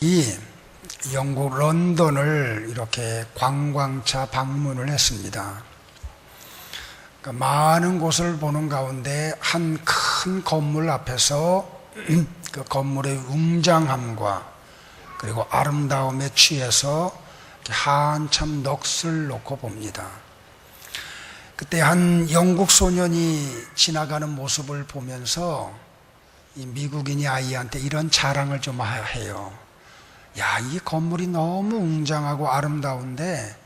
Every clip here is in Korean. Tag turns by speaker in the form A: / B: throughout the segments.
A: 이 영국 런던을 이렇게 관광차 방문을 했습니다. 그러니까 많은 곳을 보는 가운데 한 큰 건물 앞에서 그 건물의 웅장함과 그리고 아름다움에 취해서 한참 넋을 놓고 봅니다. 그때 한 영국 소년이 지나가는 모습을 보면서 이 미국인이 아이한테 이런 자랑을 좀 해요. 야, 이 건물이 너무 웅장하고 아름다운데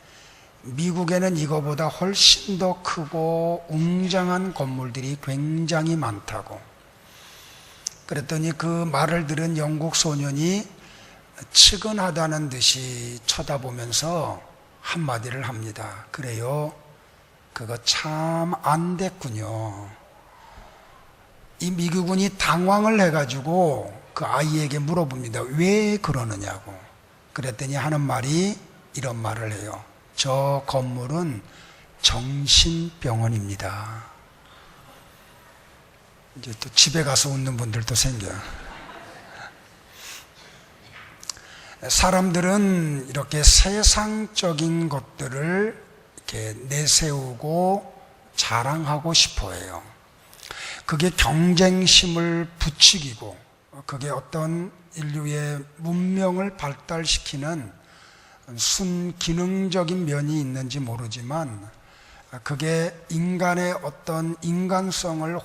A: 미국에는 이거보다 훨씬 더 크고 웅장한 건물들이 굉장히 많다고. 그랬더니 그 말을 들은 영국 소년이 측은하다는 듯이 쳐다보면서 한마디를 합니다. 그래요, 그거 참 안 됐군요. 이 미국인이 당황을 해가지고 그 아이에게 물어봅니다. 왜 그러느냐고. 그랬더니 하는 말이 이런 말을 해요. 저 건물은 정신병원입니다. 이제 또 집에 가서 웃는 분들도 생겨요. 사람들은 이렇게 세상적인 것들을 이렇게 내세우고 자랑하고 싶어 해요. 그게 경쟁심을 부추기고, 그게 어떤 인류의 문명을 발달시키는 순기능적인 면이 있는지 모르지만, 그게 인간의 어떤 인간성을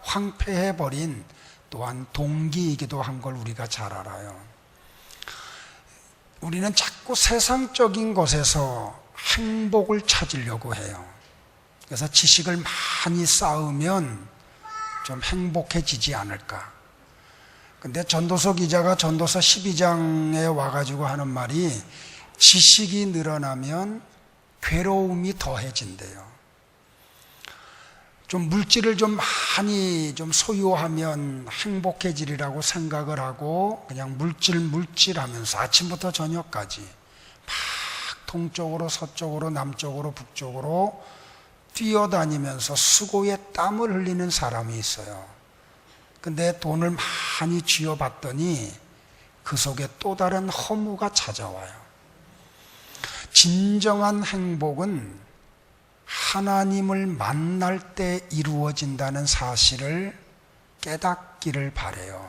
A: 황폐해버린 또한 동기이기도 한 걸 우리가 잘 알아요. 우리는 자꾸 세상적인 것에서 행복을 찾으려고 해요. 그래서 지식을 많이 쌓으면 좀 행복해지지 않을까. 근데 전도서 기자가 전도서 12장에 와가지고 하는 말이 지식이 늘어나면 괴로움이 더해진대요. 좀 물질을 좀 많이 좀 소유하면 행복해지리라고 생각을 하고 그냥 물질 하면서 아침부터 저녁까지 막 동쪽으로 서쪽으로 남쪽으로 북쪽으로 뛰어다니면서 수고에 땀을 흘리는 사람이 있어요. 근데 돈을 많이 쥐어봤더니 그 속에 또 다른 허무가 찾아와요. 진정한 행복은 하나님을 만날 때 이루어진다는 사실을 깨닫기를 바라요.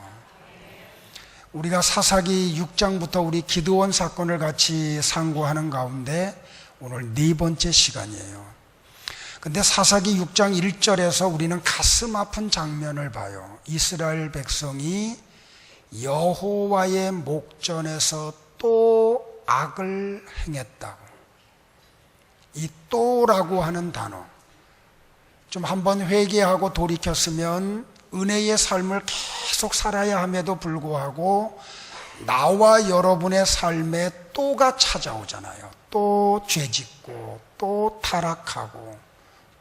A: 우리가 사사기 6장부터 우리 기드온 사건을 같이 상고하는 가운데 오늘 네 번째 시간이에요. 근데 사사기 6장 1절에서 우리는 가슴 아픈 장면을 봐요. 이스라엘 백성이 여호와의 목전에서 또 악을 행했다고. 이 또라고 하는 단어, 좀 한번 회개하고 돌이켰으면 은혜의 삶을 계속 살아야 함에도 불구하고 나와 여러분의 삶에 또가 찾아오잖아요. 또 죄짓고 또 타락하고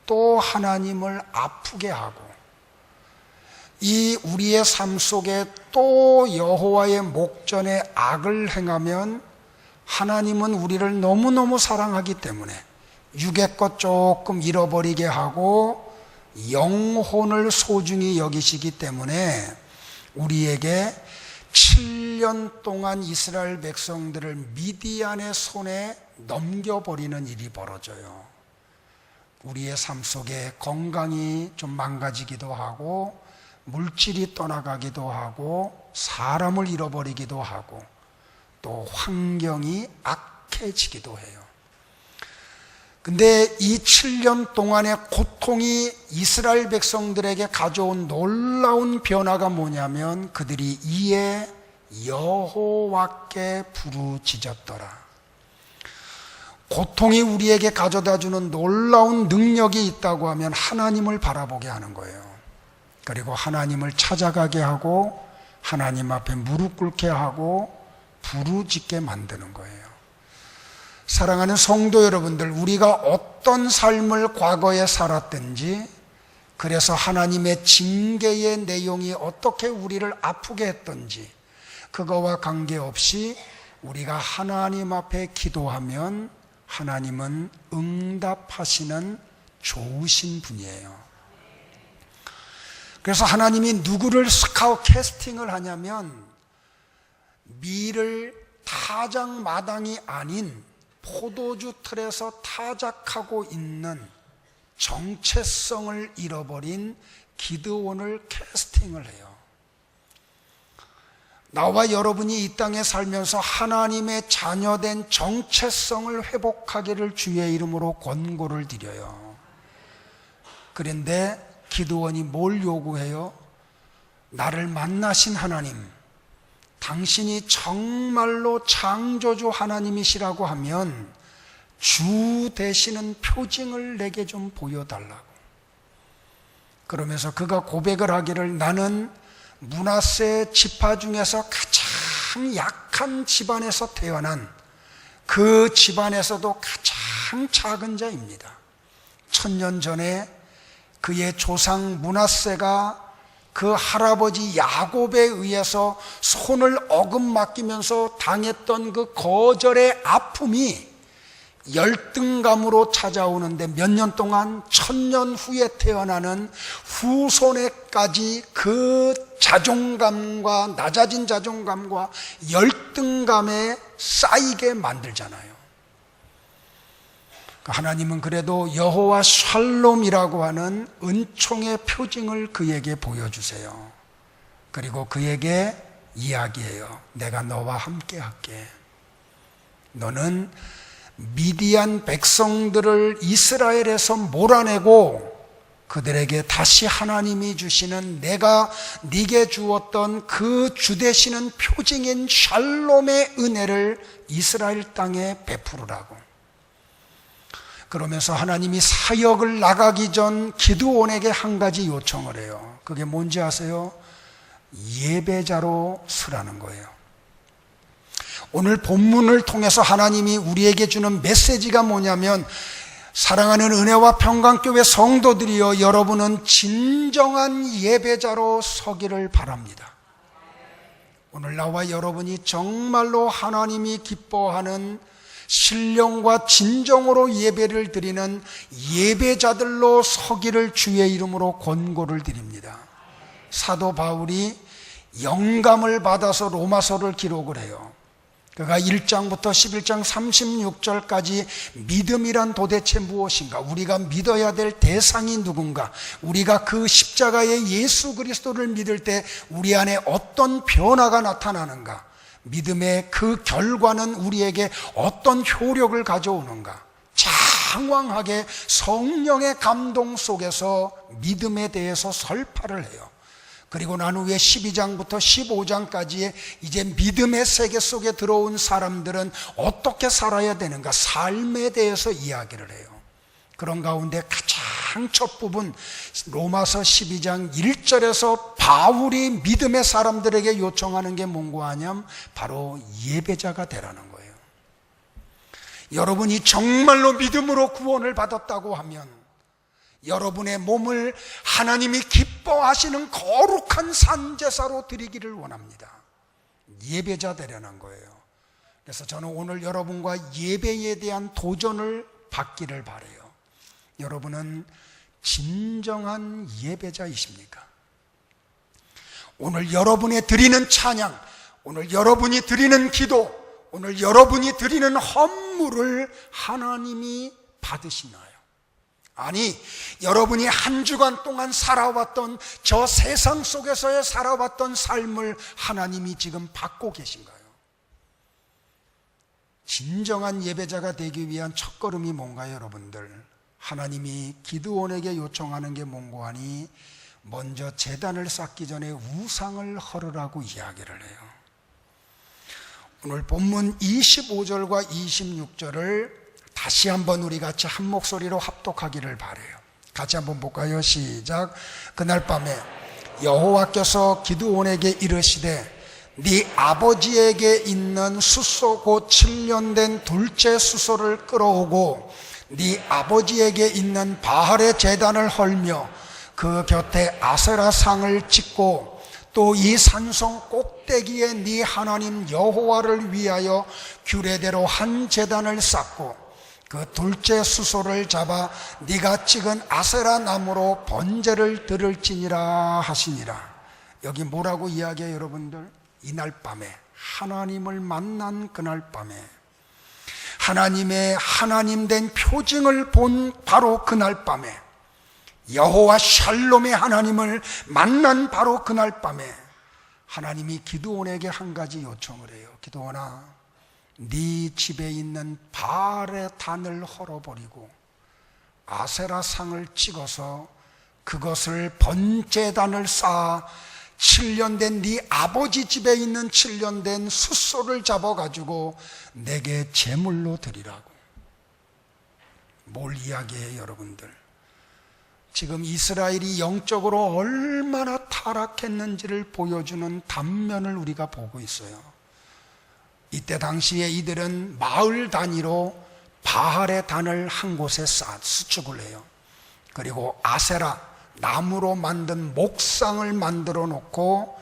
A: 또 하나님을 아프게 하고, 이 우리의 삶 속에 또 여호와의 목전에 악을 행하면 하나님은 우리를 너무너무 사랑하기 때문에 육의 것 조금 잃어버리게 하고 영혼을 소중히 여기시기 때문에 우리에게 7년 동안 이스라엘 백성들을 미디안의 손에 넘겨버리는 일이 벌어져요. 우리의 삶 속에 건강이 좀 망가지기도 하고 물질이 떠나가기도 하고 사람을 잃어버리기도 하고 또 환경이 악해지기도 해요. 근데 이 7년 동안의 고통이 이스라엘 백성들에게 가져온 놀라운 변화가 뭐냐면 그들이 이에 여호와께 부르짖었더라. 고통이 우리에게 가져다주는 놀라운 능력이 있다고 하면 하나님을 바라보게 하는 거예요. 그리고 하나님을 찾아가게 하고 하나님 앞에 무릎 꿇게 하고 부르짖게 만드는 거예요. 사랑하는 성도 여러분들, 우리가 어떤 삶을 과거에 살았든지, 그래서 하나님의 징계의 내용이 어떻게 우리를 아프게 했던지 그거와 관계없이 우리가 하나님 앞에 기도하면 하나님은 응답하시는 좋으신 분이에요. 그래서 하나님이 누구를 스카웃 캐스팅을 하냐면 밀을 타작 마당이 아닌 포도주 틀에서 타작하고 있는 정체성을 잃어버린 기드온을 캐스팅을 해요. 나와 여러분이 이 땅에 살면서 하나님의 자녀된 정체성을 회복하기를 주의 이름으로 권고를 드려요. 그런데 기드온이 뭘 요구해요? 나를 만나신 하나님, 당신이 정말로 창조주 하나님이시라고 하면 주 되시는 표징을 내게 좀 보여달라고. 그러면서 그가 고백을 하기를, 나는 므낫세 지파 중에서 가장 약한 집안에서 태어난 그 집안에서도 가장 작은 자입니다. 1000년 전에 그의 조상 므낫세가 그 할아버지 야곱에 의해서 손을 어긋맡기면서 당했던 그 거절의 아픔이 열등감으로 찾아오는데 몇 년 동안 1000년 후에 태어나는 후손에까지 그 자존감과 낮아진 자존감과 열등감에 쌓이게 만들잖아요. 하나님은 그래도 여호와 샬롬이라고 하는 은총의 표징을 그에게 보여주세요. 그리고 그에게 이야기해요. 내가 너와 함께 할게. 너는 미디안 백성들을 이스라엘에서 몰아내고 그들에게 다시 하나님이 주시는, 내가 네게 주었던 그 주 되시는 표징인 샬롬의 은혜를 이스라엘 땅에 베푸르라고. 그러면서 하나님이 사역을 나가기 전 기드온에게 한 가지 요청을 해요. 그게 뭔지 아세요? 예배자로 서라는 거예요. 오늘 본문을 통해서 하나님이 우리에게 주는 메시지가 뭐냐면, 사랑하는 은혜와 평강교회 성도들이여, 여러분은 진정한 예배자로 서기를 바랍니다. 오늘 나와 여러분이 정말로 하나님이 기뻐하는 신령과 진정으로 예배를 드리는 예배자들로 서기를 주의 이름으로 권고를 드립니다. 사도 바울이 영감을 받아서 로마서를 기록을 해요. 그가 1장부터 11장 36절까지 믿음이란 도대체 무엇인가? 우리가 믿어야 될 대상이 누군가? 우리가 그 십자가의 예수 그리스도를 믿을 때 우리 안에 어떤 변화가 나타나는가? 믿음의 그 결과는 우리에게 어떤 효력을 가져오는가? 장황하게 성령의 감동 속에서 믿음에 대해서 설파를 해요. 그리고 난 후에 12장부터 15장까지의 이제 믿음의 세계 속에 들어온 사람들은 어떻게 살아야 되는가, 삶에 대해서 이야기를 해요. 그런 가운데 가장 첫 부분 로마서 12장 1절에서 바울이 믿음의 사람들에게 요청하는 게 뭔가 하냐면 바로 예배자가 되라는 거예요. 여러분이 정말로 믿음으로 구원을 받았다고 하면 여러분의 몸을 하나님이 기뻐하시는 거룩한 산제사로 드리기를 원합니다. 예배자 되려는 거예요. 그래서 저는 오늘 여러분과 예배에 대한 도전을 받기를 바라요. 여러분은 진정한 예배자이십니까? 오늘 여러분이 드리는 찬양, 오늘 여러분이 드리는 기도, 오늘 여러분이 드리는 헌물을 하나님이 받으시나요? 아니, 여러분이 한 주간 동안 살아왔던 저 세상 속에서의 살아왔던 삶을 하나님이 지금 받고 계신가요? 진정한 예배자가 되기 위한 첫걸음이 뭔가요, 여러분들? 하나님이 기드온에게 요청하는 게 뭔가 하니 먼저 제단을 쌓기 전에 우상을 헐으라고 이야기를 해요. 오늘 본문 25절과 26절을 다시 한번 우리 같이 한 목소리로 합독하기를 바라요. 같이 한번 볼까요? 시작. 그날 밤에 여호와께서 기드온에게 이르시되 네 아버지에게 있는 숫소 곧 7년 된 둘째 숫소를 끌어오고 네 아버지에게 있는 바알의 제단을 헐며 그 곁에 아세라 상을 짓고 또 이 산성 꼭대기에 네 하나님 여호와를 위하여 규례대로 한 제단을 쌓고 그 둘째 숫소를 잡아 네가 찍은 아세라 나무로 번제를 드릴지니라 하시니라. 여기 뭐라고 이야기해요, 여러분들? 이날 밤에 하나님을 만난 그날 밤에, 하나님의 하나님 된 표징을 본 바로 그날 밤에, 여호와 샬롬의 하나님을 만난 바로 그날 밤에 하나님이 기드온에게 한 가지 요청을 해요. 기드온아, 네 집에 있는 바알의 단을 헐어버리고 아세라 상을 찍어서 그것을 번제단을 쌓아 7년 된 네 아버지 집에 있는 7년 된 숫소를 잡아가지고 내게 제물로 드리라고. 뭘 이야기해요, 여러분들? 지금 이스라엘이 영적으로 얼마나 타락했는지를 보여주는 단면을 우리가 보고 있어요. 이때 당시에 이들은 마을 단위로 바알의 단을 한 곳에 수축을 해요. 그리고 아세라, 나무로 만든 목상을 만들어 놓고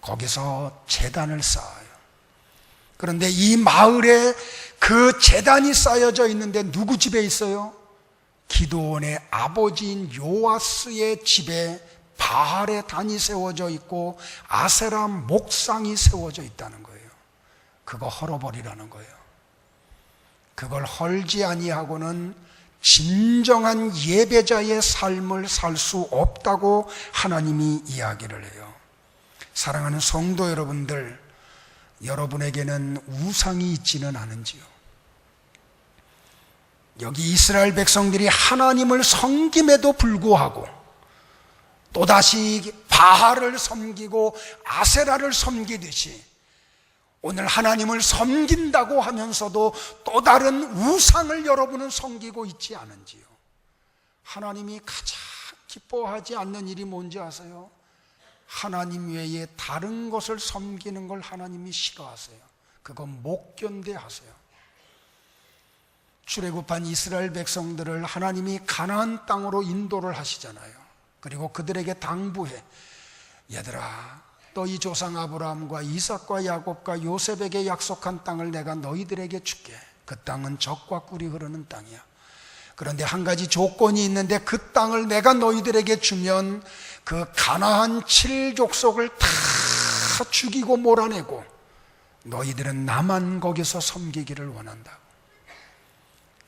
A: 거기서 제단을 쌓아요. 그런데 이 마을에 그 제단이 쌓여져 있는데 누구 집에 있어요? 기드온의 아버지인 요아스의 집에 바알의 단이 세워져 있고 아세라 목상이 세워져 있다는 거예요. 그거 헐어버리라는 거예요. 그걸 헐지 아니하고는 진정한 예배자의 삶을 살 수 없다고 하나님이 이야기를 해요. 사랑하는 성도 여러분들, 여러분에게는 우상이 있지는 않은지요? 여기 이스라엘 백성들이 하나님을 섬김에도 불구하고 또다시 바알을 섬기고 아세라를 섬기듯이 오늘 하나님을 섬긴다고 하면서도 또 다른 우상을 여러분은 섬기고 있지 않은지요? 하나님이 가장 기뻐하지 않는 일이 뭔지 아세요? 하나님 외에 다른 것을 섬기는 걸 하나님이 싫어하세요. 그건 못 견뎌하세요. 출애굽한 이스라엘 백성들을 하나님이 가나안 땅으로 인도를 하시잖아요. 그리고 그들에게 당부해, 얘들아, 너희 조상 아브라함과 이삭과 야곱과 요셉에게 약속한 땅을 내가 너희들에게 줄게. 그 땅은 젖과 꿀이 흐르는 땅이야. 그런데 한 가지 조건이 있는데, 그 땅을 내가 너희들에게 주면 그 가나안 7족속을 다 죽이고 몰아내고 너희들은 나만 거기서 섬기기를 원한다고.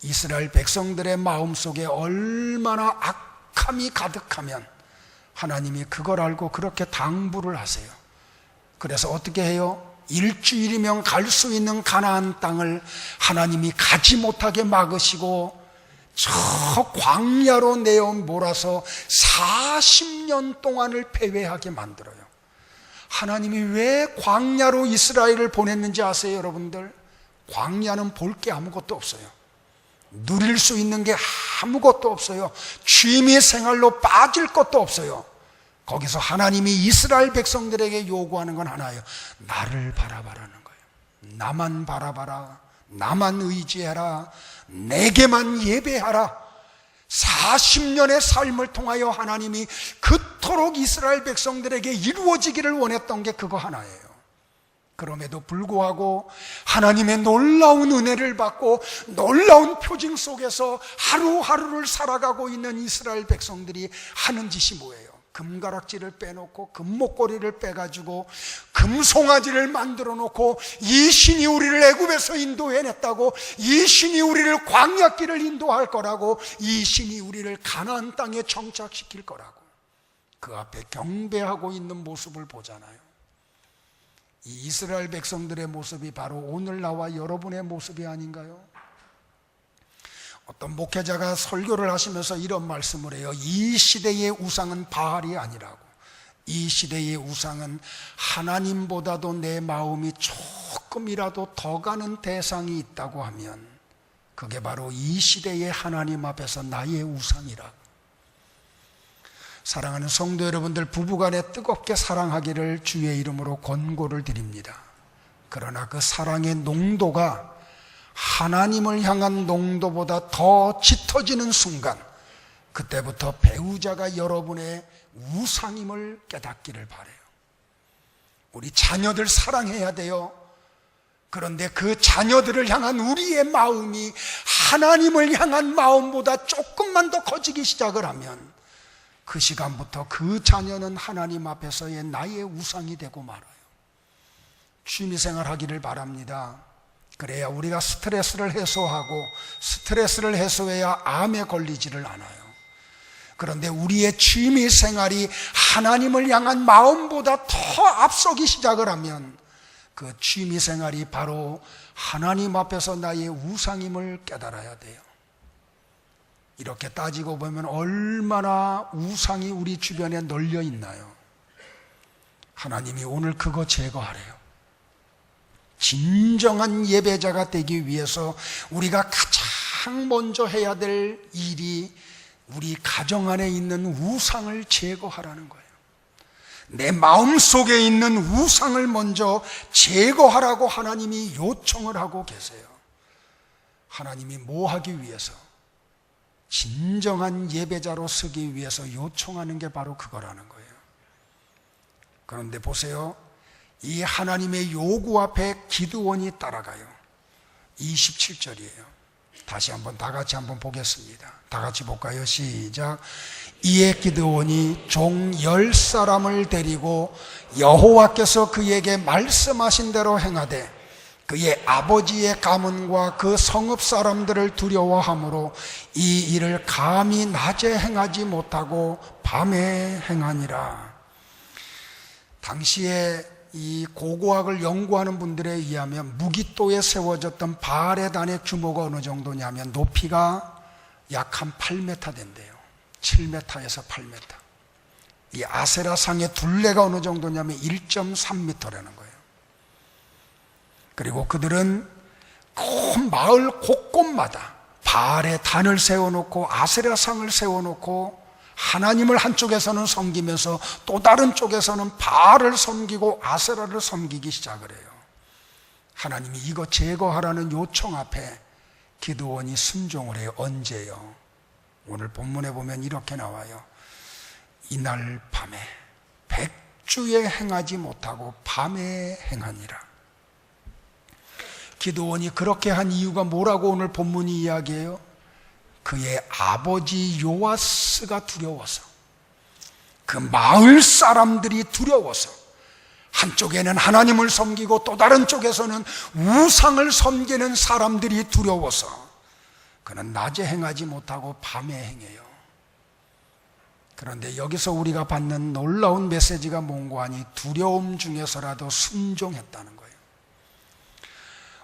A: 이스라엘 백성들의 마음속에 얼마나 악함이 가득하면 하나님이 그걸 알고 그렇게 당부를 하세요. 그래서 어떻게 해요? 일주일이면 갈 수 있는 가나안 땅을 하나님이 가지 못하게 막으시고 저 광야로 내어 몰아서 40년 동안을 패배하게 만들어요. 하나님이 왜 광야로 이스라엘을 보냈는지 아세요, 여러분들? 광야는 볼 게 아무것도 없어요. 누릴 수 있는 게 아무것도 없어요. 취미 생활로 빠질 것도 없어요. 거기서 하나님이 이스라엘 백성들에게 요구하는 건 하나예요. 나를 바라봐라는 거예요. 나만 바라봐라. 나만 의지해라. 내게만 예배하라. 40년의 삶을 통하여 하나님이 그토록 이스라엘 백성들에게 이루어지기를 원했던 게 그거 하나예요. 그럼에도 불구하고 하나님의 놀라운 은혜를 받고 놀라운 표징 속에서 하루하루를 살아가고 있는 이스라엘 백성들이 하는 짓이 뭐예요? 금가락지를 빼놓고 금목걸이를 빼가지고 금송아지를 만들어 놓고 이 신이 우리를 애굽에서 인도해냈다고, 이 신이 우리를 광야길을 인도할 거라고, 이 신이 우리를 가나안 땅에 정착시킬 거라고 그 앞에 경배하고 있는 모습을 보잖아요. 이 이스라엘 백성들의 모습이 바로 오늘 나와 여러분의 모습이 아닌가요? 어떤 목회자가 설교를 하시면서 이런 말씀을 해요. 이 시대의 우상은 바알이 아니라고. 이 시대의 우상은 하나님보다도 내 마음이 조금이라도 더 가는 대상이 있다고 하면 그게 바로 이 시대의 하나님 앞에서 나의 우상이라고. 사랑하는 성도 여러분들, 부부간에 뜨겁게 사랑하기를 주의 이름으로 권고를 드립니다. 그러나 그 사랑의 농도가 하나님을 향한 농도보다 더 짙어지는 순간, 그때부터 배우자가 여러분의 우상임을 깨닫기를 바라요. 우리 자녀들 사랑해야 돼요. 그런데 그 자녀들을 향한 우리의 마음이 하나님을 향한 마음보다 조금만 더 커지기 시작을 하면 그 시간부터 그 자녀는 하나님 앞에서의 나의 우상이 되고 말아요. 취미생활 하기를 바랍니다. 그래야 우리가 스트레스를 해소하고, 스트레스를 해소해야 암에 걸리지를 않아요. 그런데 우리의 취미생활이 하나님을 향한 마음보다 더 앞서기 시작을 하면 그 취미생활이 바로 하나님 앞에서 나의 우상임을 깨달아야 돼요. 이렇게 따지고 보면 얼마나 우상이 우리 주변에 널려 있나요? 하나님이 오늘 그거 제거하래요. 진정한 예배자가 되기 위해서 우리가 가장 먼저 해야 될 일이 우리 가정 안에 있는 우상을 제거하라는 거예요. 내 마음속에 있는 우상을 먼저 제거하라고 하나님이 요청을 하고 계세요. 하나님이 뭐 하기 위해서? 진정한 예배자로 서기 위해서 요청하는 게 바로 그거라는 거예요. 그런데 보세요. 이 하나님의 요구 앞에 기드온이 따라가요. 27절이에요. 다시 한번 다 같이 한번 보겠습니다. 다 같이 볼까요? 시작. 이에 기드온이 종 10사람을 데리고 여호와께서 그에게 말씀하신 대로 행하되 그의 아버지의 가문과 그 성읍 사람들을 두려워하므로 이 일을 감히 낮에 행하지 못하고 밤에 행하니라. 당시에 이 고고학을 연구하는 분들에 의하면 무기또에 세워졌던 바알의 단의 규모가 어느 정도냐면 높이가 약 한 8m 된대요. 7m에서 8m. 이 아세라상의 둘레가 어느 정도냐면 1.3m라는 거예요. 그리고 그들은 큰 마을 곳곳마다 바알의 단을 세워놓고 아세라상을 세워놓고 하나님을 한쪽에서는 섬기면서 또 다른 쪽에서는 바알을 섬기고 아세라를 섬기기 시작을 해요. 하나님이 이거 제거하라는 요청 앞에 기드온이 순종을 해요. 언제요? 오늘 본문에 보면 이렇게 나와요. 이날 밤에 백주에 행하지 못하고 밤에 행하니라. 기드온이 그렇게 한 이유가 뭐라고 오늘 본문이 이야기해요? 그의 아버지 요아스가 두려워서, 그 마을 사람들이 두려워서, 한쪽에는 하나님을 섬기고 또 다른 쪽에서는 우상을 섬기는 사람들이 두려워서 그는 낮에 행하지 못하고 밤에 행해요. 그런데 여기서 우리가 받는 놀라운 메시지가 뭔고 하니 두려움 중에서라도 순종했다는 거예요.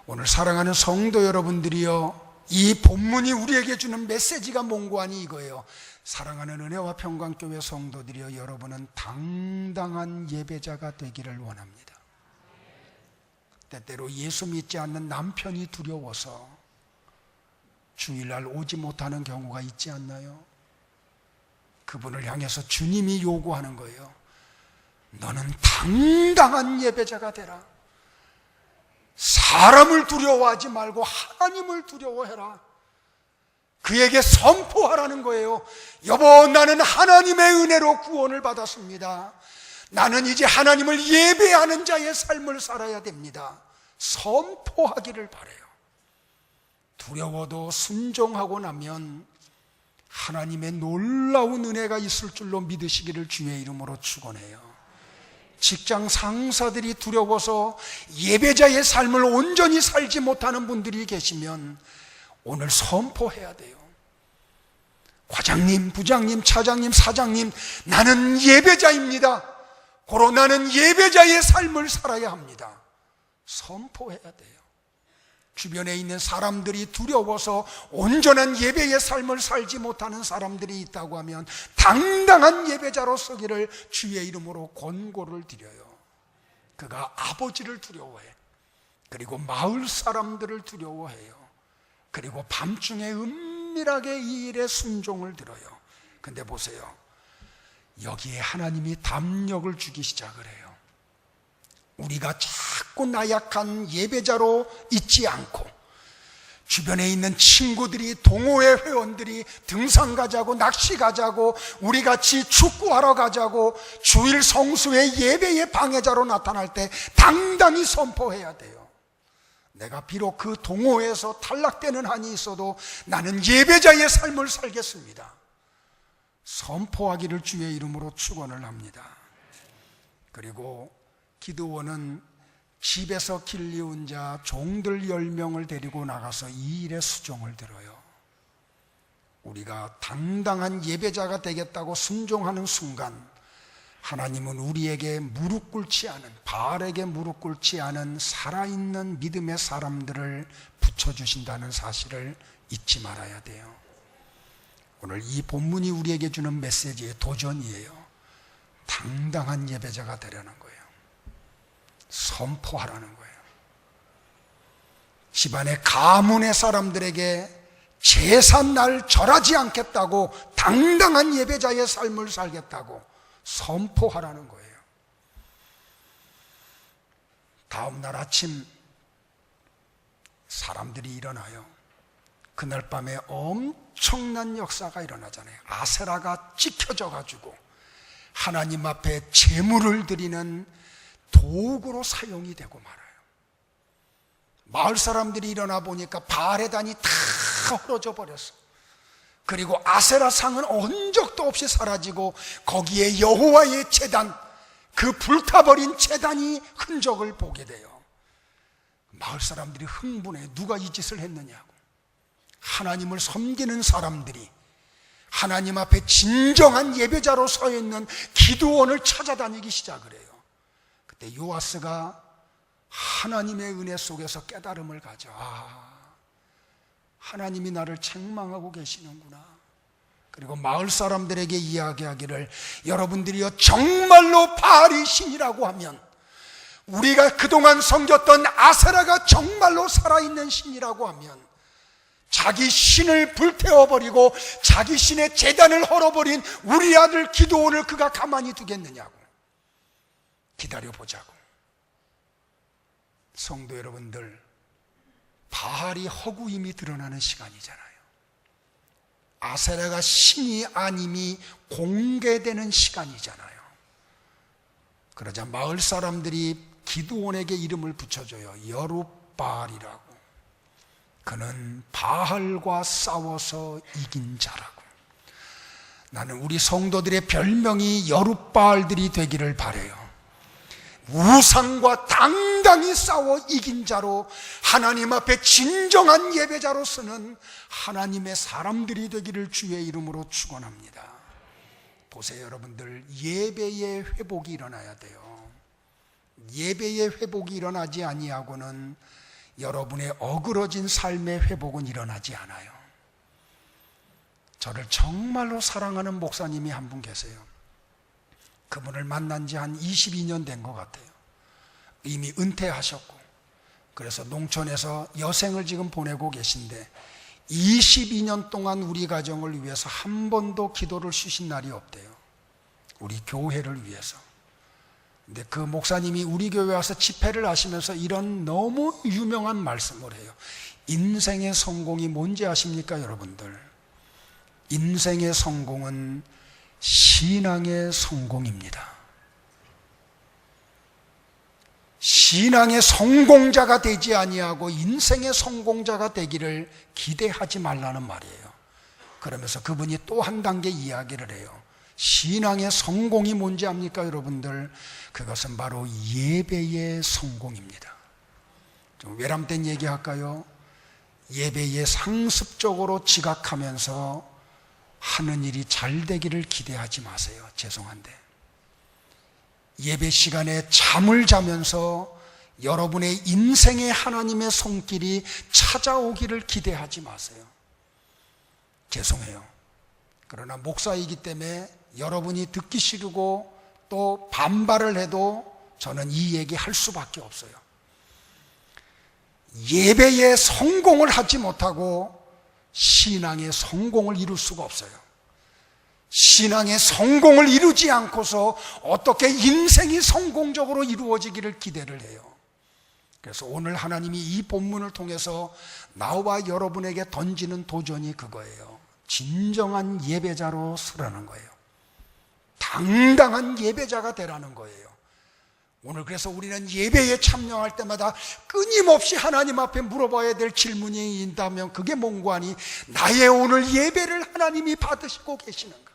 A: 오늘 사랑하는 성도 여러분들이요, 이 본문이 우리에게 주는 메시지가 뭔고 하니 이거예요. 사랑하는 은혜와 평강교회 성도들이여, 여러분은 당당한 예배자가 되기를 원합니다. 때때로 예수 믿지 않는 남편이 두려워서 주일날 오지 못하는 경우가 있지 않나요? 그분을 향해서 주님이 요구하는 거예요. 너는 당당한 예배자가 되라. 사람을 두려워하지 말고 하나님을 두려워해라. 그에게 선포하라는 거예요. 여보, 나는 하나님의 은혜로 구원을 받았습니다. 나는 이제 하나님을 예배하는 자의 삶을 살아야 됩니다. 선포하기를 바라요. 두려워도 순종하고 나면 하나님의 놀라운 은혜가 있을 줄로 믿으시기를 주의 이름으로 축원해요. 직장 상사들이 두려워서 예배자의 삶을 온전히 살지 못하는 분들이 계시면 오늘 선포해야 돼요. 과장님, 부장님, 차장님, 사장님, 나는 예배자입니다. 고로 나는 예배자의 삶을 살아야 합니다. 선포해야 돼요. 주변에 있는 사람들이 두려워서 온전한 예배의 삶을 살지 못하는 사람들이 있다고 하면 당당한 예배자로 서기를 주의 이름으로 권고를 드려요. 그가 아버지를 두려워해. 그리고 마을 사람들을 두려워해요. 그리고 밤중에 은밀하게 이 일에 순종을 들어요. 근데 보세요. 여기에 하나님이 담력을 주기 시작을 해요. 우리가 자꾸 나약한 예배자로 있지 않고 주변에 있는 친구들이, 동호회 회원들이 등산 가자고, 낚시 가자고, 우리 같이 축구하러 가자고, 주일 성수의 예배의 방해자로 나타날 때 당당히 선포해야 돼요. 내가 비록 그 동호회에서 탈락되는 한이 있어도 나는 예배자의 삶을 살겠습니다. 선포하기를 주의 이름으로 축원을 합니다. 그리고 기드온은 집에서 길리운 자 종들 10명을 데리고 나가서 이 일에 수종을 들어요. 우리가 당당한 예배자가 되겠다고 순종하는 순간 하나님은 우리에게 무릎 꿇지 않은, 바알에게 무릎 꿇지 않은 살아있는 믿음의 사람들을 붙여주신다는 사실을 잊지 말아야 돼요. 오늘 이 본문이 우리에게 주는 메시지의 도전이에요. 당당한 예배자가 되려는 거예요. 선포하라는 거예요. 집안의 가문의 사람들에게 제삿날 절하지 않겠다고, 당당한 예배자의 삶을 살겠다고 선포하라는 거예요. 다음 날 아침 사람들이 일어나요. 그날 밤에 엄청난 역사가 일어나잖아요. 아세라가 찍혀져 가지고 하나님 앞에 제물을 드리는 도구로 사용이 되고 말아요. 마을 사람들이 일어나 보니까 바알의 단이 다 헐어져 버렸어. 그리고 아세라 상은 흔적도 없이 사라지고 거기에 여호와의 제단, 그 불타버린 제단이 흔적을 보게 돼요. 마을 사람들이 흥분해. 누가 이 짓을 했느냐고. 하나님을 섬기는 사람들이 하나님 앞에 진정한 예배자로 서 있는 기드온을 찾아다니기 시작을 해요. 그때 요아스가 하나님의 은혜 속에서 깨달음을 가져. 하나님이 나를 책망하고 계시는구나. 그리고 마을 사람들에게 이야기하기를, 여러분들이요 정말로 바알이 신이라고 하면, 우리가 그동안 섬겼던 아세라가 정말로 살아있는 신이라고 하면, 자기 신을 불태워버리고 자기 신의 제단을 헐어버린 우리 아들 기드온을 그가 가만히 두겠느냐고. 기다려보자고. 성도 여러분들, 바알이 허구임이 드러나는 시간이잖아요. 아세라가 신이 아님이 공개되는 시간이잖아요. 그러자 마을 사람들이 기드온에게 이름을 붙여줘요. 여룻바알이라고. 그는 바알과 싸워서 이긴 자라고. 나는 우리 성도들의 별명이 여룻바알들이 되기를 바라요. 우상과 당당히 싸워 이긴 자로, 하나님 앞에 진정한 예배자로서는 하나님의 사람들이 되기를 주의 이름으로 축원합니다. 보세요 여러분들, 예배의 회복이 일어나야 돼요. 예배의 회복이 일어나지 아니하고는 여러분의 어그러진 삶의 회복은 일어나지 않아요. 저를 정말로 사랑하는 목사님이 한 분 계세요. 그분을 만난 지 한 22년 된 것 같아요. 이미 은퇴하셨고, 그래서 농촌에서 여생을 지금 보내고 계신데 22년 동안 우리 가정을 위해서 한 번도 기도를 쉬신 날이 없대요. 우리 교회를 위해서. 근데 그 목사님이 우리 교회 와서 집회를 하시면서 이런 너무 유명한 말씀을 해요. 인생의 성공이 뭔지 아십니까 여러분들? 인생의 성공은 신앙의 성공입니다. 신앙의 성공자가 되지 아니하고 인생의 성공자가 되기를 기대하지 말라는 말이에요. 그러면서 그분이 또 한 단계 이야기를 해요. 신앙의 성공이 뭔지 압니까 여러분들? 그것은 바로 예배의 성공입니다. 좀 외람된 얘기할까요? 예배에 상습적으로 지각하면서 하는 일이 잘 되기를 기대하지 마세요. 죄송한데. 예배 시간에 잠을 자면서 여러분의 인생의 하나님의 손길이 찾아오기를 기대하지 마세요. 죄송해요. 그러나 목사이기 때문에 여러분이 듣기 싫고 또 반발을 해도 저는 이 얘기 할 수밖에 없어요. 예배에 성공을 하지 못하고 신앙의 성공을 이룰 수가 없어요. 신앙의 성공을 이루지 않고서 어떻게 인생이 성공적으로 이루어지기를 기대를 해요. 그래서 오늘 하나님이 이 본문을 통해서 나와 여러분에게 던지는 도전이 그거예요. 진정한 예배자로 서라는 거예요. 당당한 예배자가 되라는 거예요. 오늘 그래서 우리는 예배에 참여할 때마다 끊임없이 하나님 앞에 물어봐야 될 질문이 있다면 그게 뭔고 하니, 나의 오늘 예배를 하나님이 받으시고 계시는가?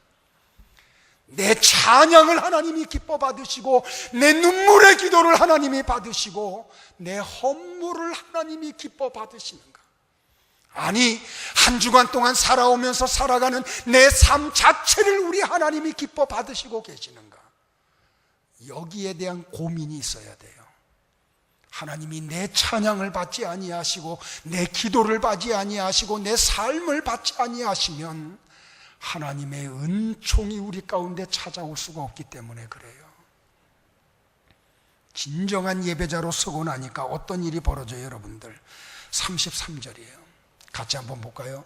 A: 내 찬양을 하나님이 기뻐 받으시고 내 눈물의 기도를 하나님이 받으시고 내 헌물을 하나님이 기뻐 받으시는가? 아니, 한 주간 동안 살아오면서 살아가는 내 삶 자체를 우리 하나님이 기뻐 받으시고 계시는가? 여기에 대한 고민이 있어야 돼요. 하나님이 내 찬양을 받지 아니하시고 내 기도를 받지 아니하시고 내 삶을 받지 아니하시면 하나님의 은총이 우리 가운데 찾아올 수가 없기 때문에 그래요. 진정한 예배자로 서고 나니까 어떤 일이 벌어져요, 여러분들? 33절이에요. 같이 한번 볼까요?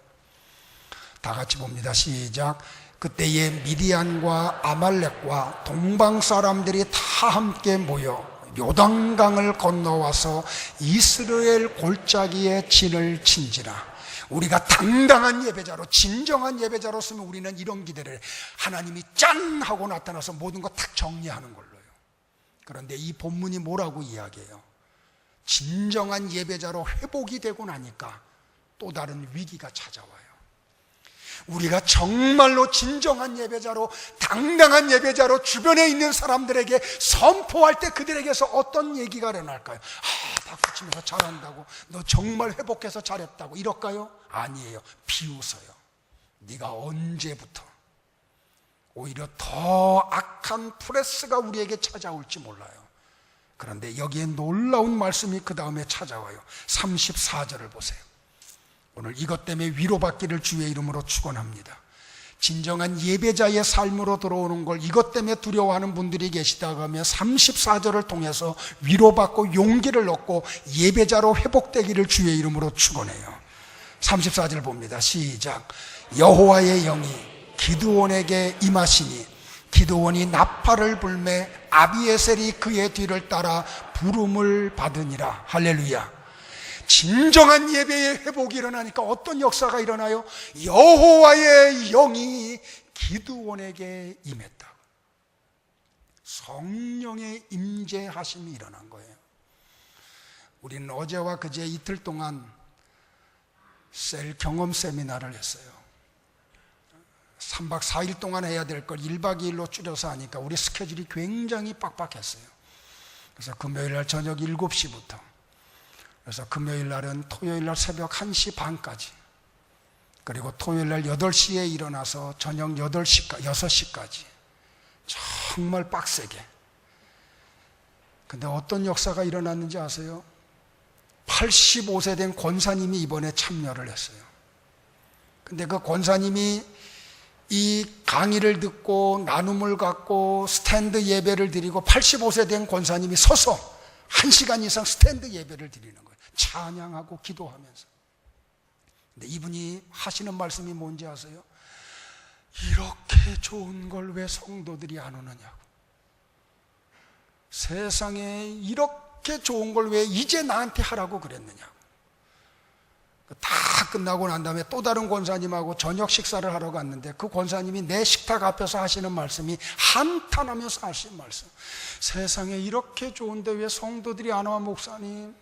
A: 다 같이 봅니다. 시작. 그때에 미디안과 아말렉과 동방 사람들이 다 함께 모여 요단강을 건너와서 이스라엘 골짜기에 진을 친지라. 우리가 당당한 예배자로, 진정한 예배자로 서면 우리는 이런 기대를 해. 하나님이 짠 하고 나타나서 모든 거 탁 정리하는 걸로요. 그런데 이 본문이 뭐라고 이야기해요? 진정한 예배자로 회복이 되고 나니까 또 다른 위기가 찾아와요. 우리가 정말로 진정한 예배자로, 당당한 예배자로 주변에 있는 사람들에게 선포할 때 그들에게서 어떤 얘기가 일어날까요? 박수치면서 잘한다고, 너 정말 회복해서 잘했다고 이럴까요? 아니에요. 비웃어요. 네가 언제부터 오히려 더 악한 프레스가 우리에게 찾아올지 몰라요. 그런데 여기에 놀라운 말씀이 그 다음에 찾아와요. 34절을 보세요. 오늘 이것 때문에 위로받기를 주의 이름으로 축원합니다. 진정한 예배자의 삶으로 들어오는 걸 이것 때문에 두려워하는 분들이 계시다고 하면 34절을 통해서 위로받고 용기를 얻고 예배자로 회복되기를 주의 이름으로 축원해요. 34절 봅니다. 시작. 여호와의 영이 기드온에게 임하시니 기드온이 나팔을 불매 아비에셀이 그의 뒤를 따라 부름을 받으니라. 할렐루야. 진정한 예배의 회복이 일어나니까 어떤 역사가 일어나요? 여호와의 영이 기드온에게 임했다. 성령의 임재하심이 일어난 거예요. 우리는 어제와 그제 이틀 동안 경험 세미나를 했어요. 3박 4일 동안 해야 될 걸 1박 2일로 줄여서 하니까 우리 스케줄이 굉장히 빡빡했어요. 그래서 금요일 날 저녁 7시부터, 그래서 금요일 날은 토요일 날 새벽 1시 반까지, 그리고 토요일 날 8시에 일어나서 저녁 6시까지 정말 빡세게. 근데 어떤 역사가 일어났는지 아세요? 85세 된 권사님이 이번에 참여를 했어요. 근데 그 권사님이 이 강의를 듣고 나눔을 갖고 스탠드 예배를 드리고 85세 된 권사님이 서서 1시간 이상 스탠드 예배를 드리는 거예요. 찬양하고 기도하면서. 근데 이분이 하시는 말씀이 뭔지 아세요? 이렇게 좋은 걸 왜 성도들이 안 오느냐고. 세상에 이렇게 좋은 걸 왜 이제 나한테 하라고 그랬느냐고. 다 끝나고 난 다음에 또 다른 권사님하고 저녁 식사를 하러 갔는데 그 권사님이 내 식탁 앞에서 하시는 말씀이 한탄하면서 하신 말씀. 세상에 이렇게 좋은데 왜 성도들이 안 와, 목사님?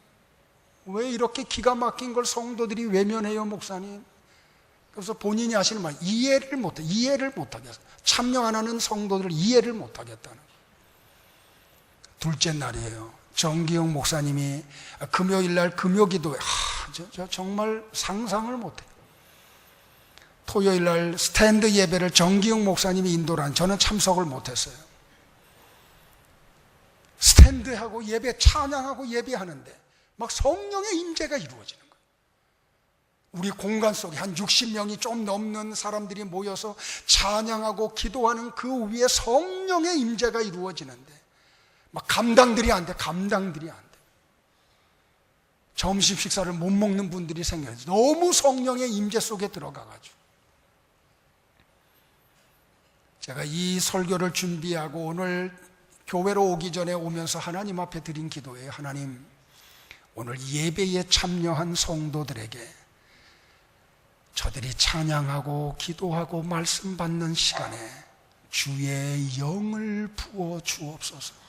A: 왜 이렇게 기가 막힌 걸 성도들이 외면해요, 목사님? 그래서 본인이 하시는 말, 이해를 못하겠어. 참여 안 하는 성도들을 이해를 못하겠다는. 둘째 날이에요. 정기용 목사님이 금요일 날 금요기도회, 저 정말 상상을 못해요. 토요일 날 스탠드 예배를 정기용 목사님이 인도를 한, 저는 참석을 못했어요. 스탠드하고 예배, 찬양하고 예배하는데 막 성령의 임재가 이루어지는 거예요. 우리 공간 속에 한 60명이 좀 넘는 사람들이 모여서 찬양하고 기도하는 그 위에 성령의 임재가 이루어지는데 막 감당들이 안 돼. 점심 식사를 못 먹는 분들이 생겨요. 너무 성령의 임재 속에 들어가가지고. 제가 이 설교를 준비하고 오늘 교회로 오기 전에 오면서 하나님 앞에 드린 기도예요. 하나님, 오늘 예배에 참여한 성도들에게 저들이 찬양하고 기도하고 말씀 받는 시간에 주의 영을 부어 주옵소서.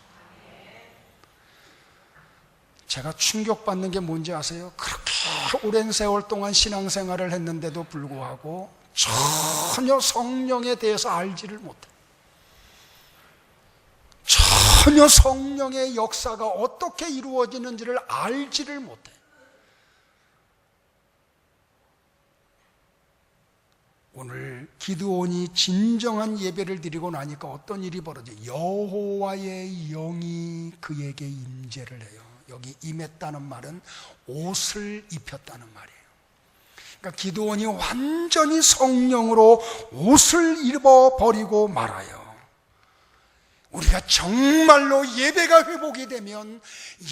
A: 제가 충격받는 게 뭔지 아세요? 그렇게 오랜 세월 동안 신앙생활을 했는데도 불구하고 전혀 성령에 대해서 알지를 못해. 전혀 성령의 역사가 어떻게 이루어지는지를 알지를 못해. 오늘 기드온이 진정한 예배를 드리고 나니까 어떤 일이 벌어져? 여호와의 영이 그에게 임재를 해요. 여기 임했다는 말은 옷을 입혔다는 말이에요. 그러니까 기드온이 완전히 성령으로 옷을 입어버리고 말아요. 우리가 정말로 예배가 회복이 되면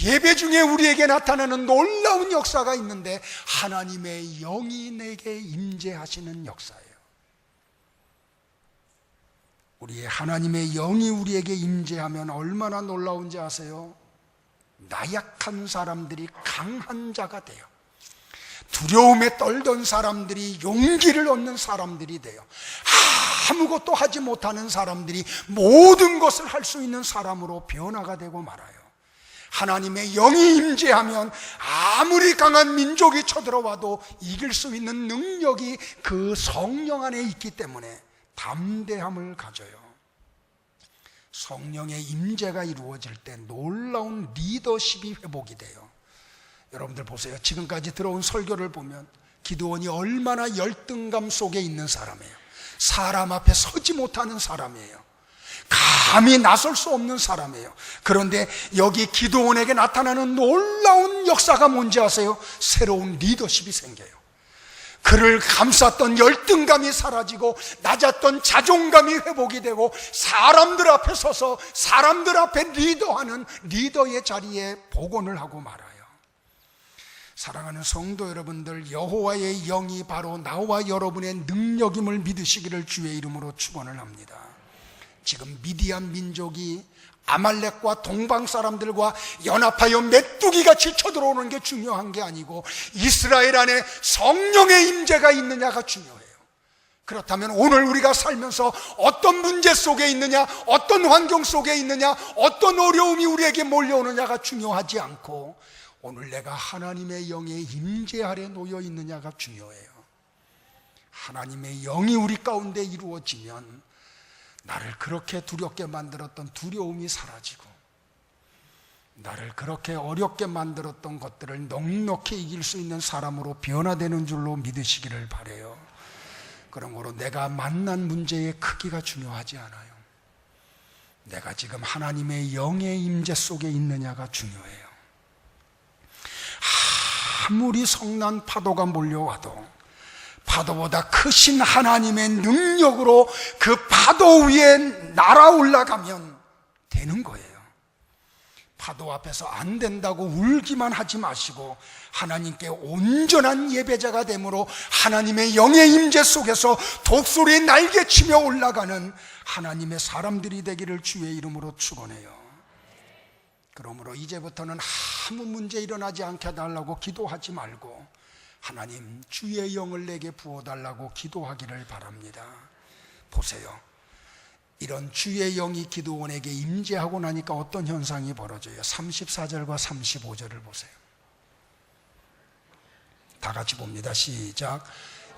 A: 예배 중에 우리에게 나타나는 놀라운 역사가 있는데 하나님의 영이 내게 임재하시는 역사예요. 우리의 하나님의 영이 우리에게 임재하면 얼마나 놀라운지 아세요? 나약한 사람들이 강한 자가 돼요. 두려움에 떨던 사람들이 용기를 얻는 사람들이 돼요. 아무것도 하지 못하는 사람들이 모든 것을 할 수 있는 사람으로 변화가 되고 말아요. 하나님의 영이 임재하면 아무리 강한 민족이 쳐들어와도 이길 수 있는 능력이 그 성령 안에 있기 때문에 담대함을 가져요. 성령의 임재가 이루어질 때 놀라운 리더십이 회복이 돼요. 여러분들 보세요. 지금까지 들어온 설교를 보면 기드온이 얼마나 열등감 속에 있는 사람이에요. 사람 앞에 서지 못하는 사람이에요. 감히 나설 수 없는 사람이에요. 그런데 여기 기드온에게 나타나는 놀라운 역사가 뭔지 아세요? 새로운 리더십이 생겨요. 그를 감쌌던 열등감이 사라지고 낮았던 자존감이 회복이 되고 사람들 앞에 서서 사람들 앞에 리더하는 리더의 자리에 복원을 하고 말아요. 사랑하는 성도 여러분들, 여호와의 영이 바로 나와 여러분의 능력임을 믿으시기를 주의 이름으로 축원을 합니다. 지금 미디안 민족이 아말렉과 동방 사람들과 연합하여 메뚜기같이 쳐들어오는 게 중요한 게 아니고 이스라엘 안에 성령의 임재가 있느냐가 중요해요. 그렇다면 오늘 우리가 살면서 어떤 문제 속에 있느냐, 어떤 환경 속에 있느냐, 어떤 어려움이 우리에게 몰려오느냐가 중요하지 않고 오늘 내가 하나님의 영의 임재 아래 놓여 있느냐가 중요해요. 하나님의 영이 우리 가운데 이루어지면 나를 그렇게 두렵게 만들었던 두려움이 사라지고 나를 그렇게 어렵게 만들었던 것들을 넉넉히 이길 수 있는 사람으로 변화되는 줄로 믿으시기를 바라요. 그러므로 내가 만난 문제의 크기가 중요하지 않아요. 내가 지금 하나님의 영의 임재 속에 있느냐가 중요해요. 아무리 성난 파도가 몰려와도 파도보다 크신 하나님의 능력으로 그 파도 위에 날아 올라가면 되는 거예요. 파도 앞에서 안 된다고 울기만 하지 마시고 하나님께 온전한 예배자가 되므로 하나님의 영의 임재 속에서 독수리에 날개치며 올라가는 하나님의 사람들이 되기를 주의 이름으로 축원해요. 그러므로 이제부터는 아무 문제 일어나지 않게 해달라고 기도하지 말고 하나님 주의 영을 내게 부어달라고 기도하기를 바랍니다. 보세요. 이런 주의 영이 기드온에게 임재하고 나니까 어떤 현상이 벌어져요? 34절과 35절을 보세요. 다 같이 봅니다. 시작.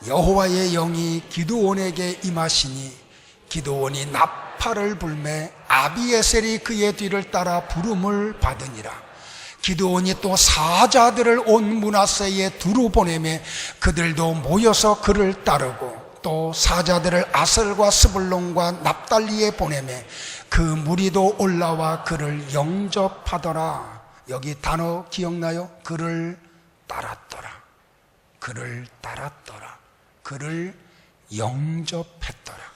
A: 여호와의 영이 기드온에게 임하시니 기드온이 나팔을 불매 아비에셀이 그의 뒤를 따라 부름을 받으니라. 기드온이 또 사자들을 온 므낫세에 두루 보내매 그들도 모여서 그를 따르고 또 사자들을 아셀과 스불론과 납달리에 보내매 그 무리도 올라와 그를 영접하더라. 여기 단어 기억나요? 그를 따랐더라. 그를 따랐더라. 그를 영접했더라.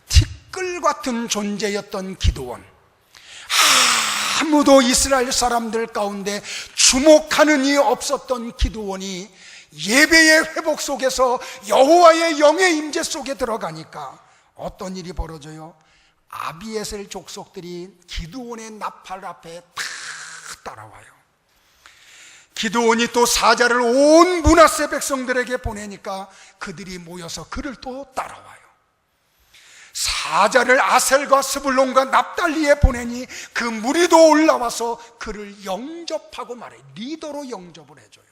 A: 티끌 같은 존재였던 기드온, 아무도 이스라엘 사람들 가운데 주목하는 이 없었던 기드온이 예배의 회복 속에서 여호와의 영의 임재 속에 들어가니까 어떤 일이 벌어져요? 아비에셀 족속들이 기드온의 나팔 앞에 다 따라와요. 기드온이 또 사자를 온 므낫세 백성들에게 보내니까 그들이 모여서 그를 또 따라와요. 사자를 아셀과 스불론과 납달리에 보내니 그 무리도 올라와서 그를 영접하고 말해. 리더로 영접을 해줘요.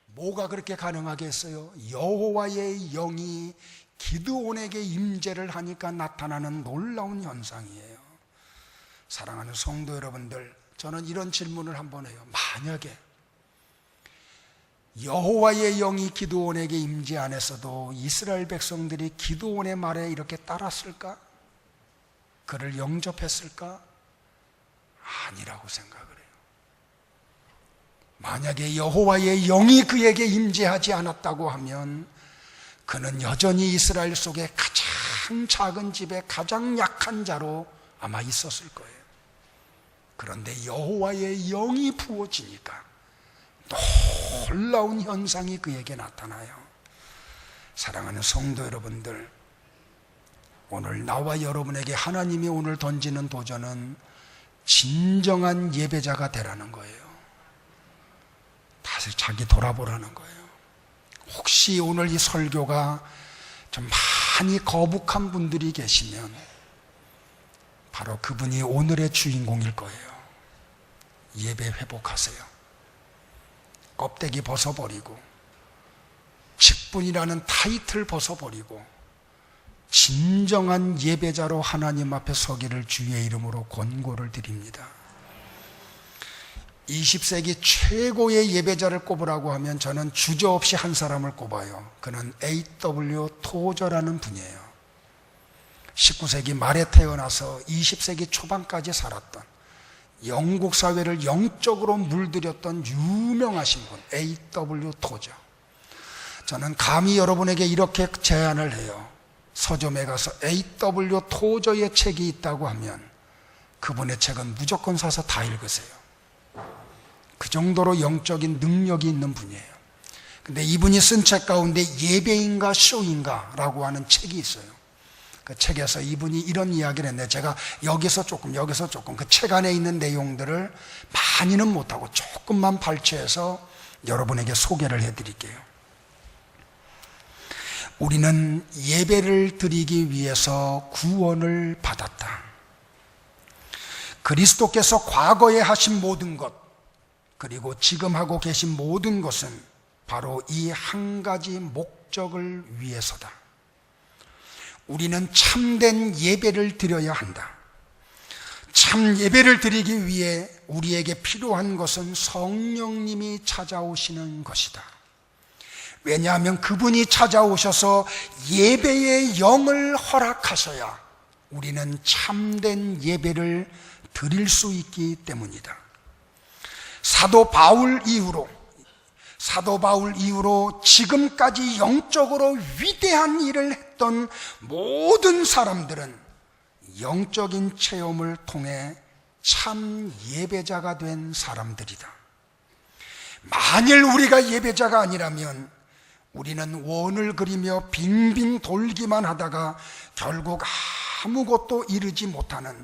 A: 뭐가 그렇게 가능하게 했어요? 여호와의 영이 기드온에게 임재를 하니까 나타나는 놀라운 현상이에요. 사랑하는 성도 여러분들, 저는 이런 질문을 한번 해요. 만약에 여호와의 영이 기드온에게 임재 안 했어도 이스라엘 백성들이 기드온의 말에 이렇게 따랐을까? 그를 영접했을까? 아니라고 생각을 해요. 만약에 여호와의 영이 그에게 임재하지 않았다고 하면 그는 여전히 이스라엘 속에 가장 작은 집에 가장 약한 자로 아마 있었을 거예요. 그런데 여호와의 영이 부어지니까 놀라운 현상이 그에게 나타나요. 사랑하는 성도 여러분들, 오늘 나와 여러분에게 하나님이 오늘 던지는 도전은 진정한 예배자가 되라는 거예요. 다시 자기 돌아보라는 거예요. 혹시 오늘 이 설교가 좀 많이 거북한 분들이 계시면 바로 그분이 오늘의 주인공일 거예요. 예배 회복하세요. 껍데기 벗어버리고 직분이라는 타이틀 벗어버리고 진정한 예배자로 하나님 앞에 서기를 주의 이름으로 권고를 드립니다. 20세기 최고의 예배자를 꼽으라고 하면 저는 주저없이 한 사람을 꼽아요. 그는 A.W. 토저라는 분이에요. 19세기 말에 태어나서 20세기 초반까지 살았던, 영국 사회를 영적으로 물들였던 유명하신 분, A.W. 토저. 저는 감히 여러분에게 이렇게 제안을 해요. 서점에 가서 A.W. 토저의 책이 있다고 하면 그분의 책은 무조건 사서 다 읽으세요. 그 정도로 영적인 능력이 있는 분이에요. 근데 이분이 쓴 책 가운데 예배인가 쇼인가 라고 하는 책이 있어요. 그 책에서 이분이 이런 이야기를 했는데 제가 여기서 조금 그 책 안에 있는 내용들을 많이는 못하고 조금만 발췌해서 여러분에게 소개를 해드릴게요. 우리는 예배를 드리기 위해서 구원을 받았다. 그리스도께서 과거에 하신 모든 것, 그리고 지금 하고 계신 모든 것은 바로 이 한 가지 목적을 위해서다. 우리는 참된 예배를 드려야 한다. 참 예배를 드리기 위해 우리에게 필요한 것은 성령님이 찾아오시는 것이다. 왜냐하면 그분이 찾아오셔서 예배의 영을 허락하셔야 우리는 참된 예배를 드릴 수 있기 때문이다. 사도 바울 이후로 지금까지 영적으로 위대한 일을 했던 모든 사람들은 영적인 체험을 통해 참 예배자가 된 사람들이다. 만일 우리가 예배자가 아니라면 우리는 원을 그리며 빙빙 돌기만 하다가 결국 아무것도 이루지 못하는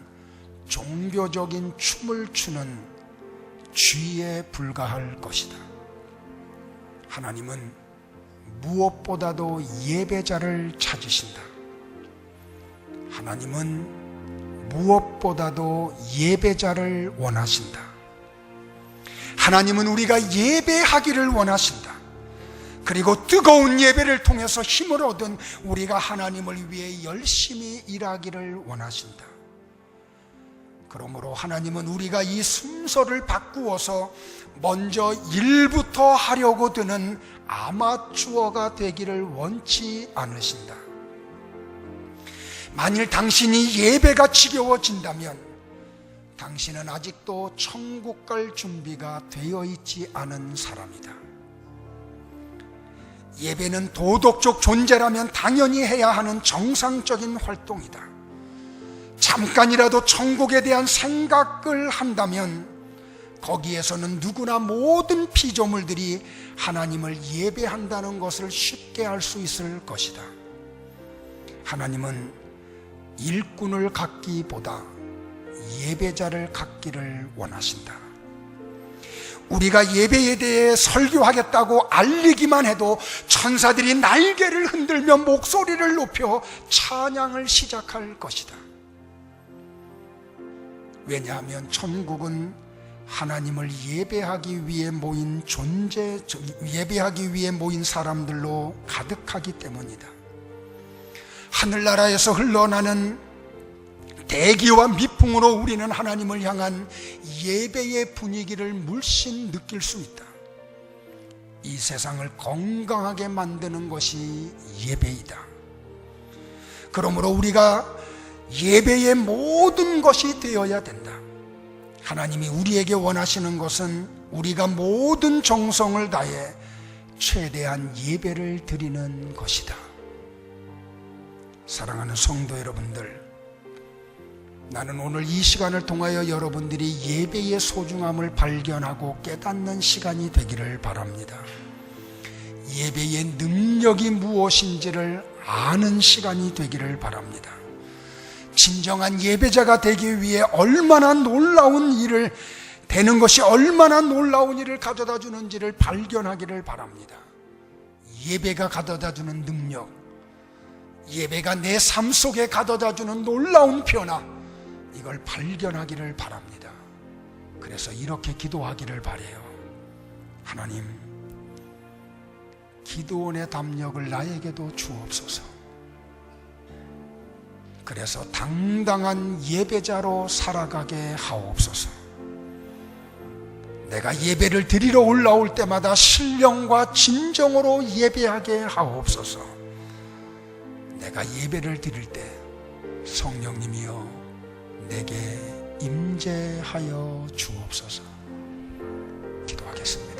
A: 종교적인 춤을 추는 쥐에 불과할 것이다. 하나님은 무엇보다도 예배자를 찾으신다. 하나님은 무엇보다도 예배자를 원하신다. 하나님은 우리가 예배하기를 원하신다. 그리고 뜨거운 예배를 통해서 힘을 얻은 우리가 하나님을 위해 열심히 일하기를 원하신다. 그러므로 하나님은 우리가 이 순서를 바꾸어서 먼저 일부터 하려고 드는 아마추어가 되기를 원치 않으신다. 만일 당신이 예배가 지겨워진다면 당신은 아직도 천국 갈 준비가 되어 있지 않은 사람이다. 예배는 도덕적 존재라면 당연히 해야 하는 정상적인 활동이다. 잠깐이라도 천국에 대한 생각을 한다면 거기에서는 누구나 모든 피조물들이 하나님을 예배한다는 것을 쉽게 알 수 있을 것이다. 하나님은 일꾼을 갖기보다 예배자를 갖기를 원하신다. 우리가 예배에 대해 설교하겠다고 알리기만 해도 천사들이 날개를 흔들며 목소리를 높여 찬양을 시작할 것이다. 왜냐하면 천국은 하나님을 예배하기 위해 모인 예배하기 위해 모인 사람들로 가득하기 때문이다. 하늘나라에서 흘러나는 대기와 미풍으로 우리는 하나님을 향한 예배의 분위기를 물씬 느낄 수 있다. 이 세상을 건강하게 만드는 것이 예배이다. 그러므로 우리가 예배의 모든 것이 되어야 된다. 하나님이 우리에게 원하시는 것은 우리가 모든 정성을 다해 최대한 예배를 드리는 것이다. 사랑하는 성도 여러분들, 나는 오늘 이 시간을 통하여 여러분들이 예배의 소중함을 발견하고 깨닫는 시간이 되기를 바랍니다. 예배의 능력이 무엇인지를 아는 시간이 되기를 바랍니다. 진정한 예배자가 되기 위해 얼마나 놀라운 일을 되는 것이 얼마나 놀라운 일을 가져다 주는지를 발견하기를 바랍니다. 예배가 가져다 주는 능력, 예배가 내 삶 속에 가져다 주는 놀라운 변화, 이걸 발견하기를 바랍니다. 그래서 이렇게 기도하기를 바라요. 하나님, 기도원의 담력을 나에게도 주옵소서. 그래서 당당한 예배자로 살아가게 하옵소서. 내가 예배를 드리러 올라올 때마다 신령과 진정으로 예배하게 하옵소서. 내가 예배를 드릴 때 성령님이여 내게 임재하여 주옵소서. 기도하겠습니다.